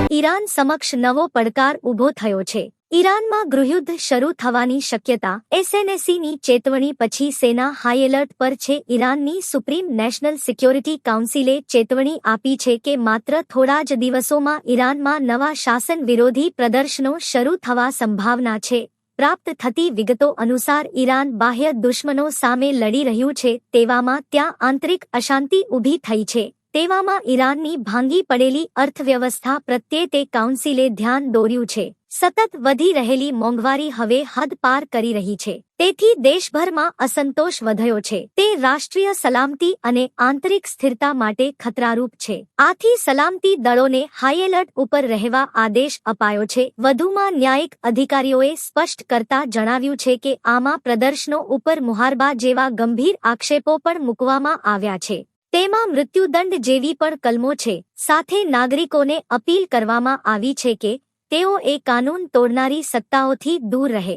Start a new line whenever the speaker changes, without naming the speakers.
Iran સમક્ષ નવો પડકાર ઊભો થયો છે। ઈરાનમાં ગૃહયુદ્ધ શરૂ થવાની શક્યતા એસએનએસીની ચેતવણી પછી સેના હાઈએલર્ટ પર છે। ઈરાનની સુપ્રીમ નેશનલ સિક્યોરિટી કાઉન્સિલે ચેતવણી આપી છે કે માત્ર થોડા જ દિવસોમાં ઈરાનમાં નવા શાસન વિરોધી પ્રદર્શનો શરૂ થવા સંભાવના છે। પ્રાપ્ત થતી વિગતો અનુસાર ઈરાન બાહ્ય દુશ્મનો સામે લડી રહ્યું છે, તેવામાં ત્યાં આંતરિક અશાંતિ ઊભી થઈ છે। તેવામાં ઈરાનની ભાંગી પડેલી અર્થવ્યવસ્થા પ્રત્યે તે કાઉન્સિલે ધ્યાન દોર્યું છે। સતત વધી રહેલી મોંઘવારી હવે હદ પાર કરી રહી છે, તેથી દેશભરમાં અસંતોષ વધ્યો છે। તે રાષ્ટ્રીય સલામતી અને આંતરિક સ્થિરતા માટે ખતરારૂપ છે। આથી સલામતી દળોને હાઈએલર્ટ ઉપર રહેવા આદેશ અપાયો છે। વધુમાં ન્યાયિક અધિકારીઓએ સ્પષ્ટ કરતા જણાવ્યું છે કે આમાં પ્રદર્શનો ઉપર મુહારબા જેવા ગંભીર આક્ષેપો પણ મૂકવામાં આવ્યા છે। તેમાં મૃત્યુદંડ જેવી પણ કલમો છે। સાથે નાગરિકોને અપીલ કરવામાં આવી છે કે તેઓ એ કાનૂન તોડનારી સત્તાઓથી દૂર રહે।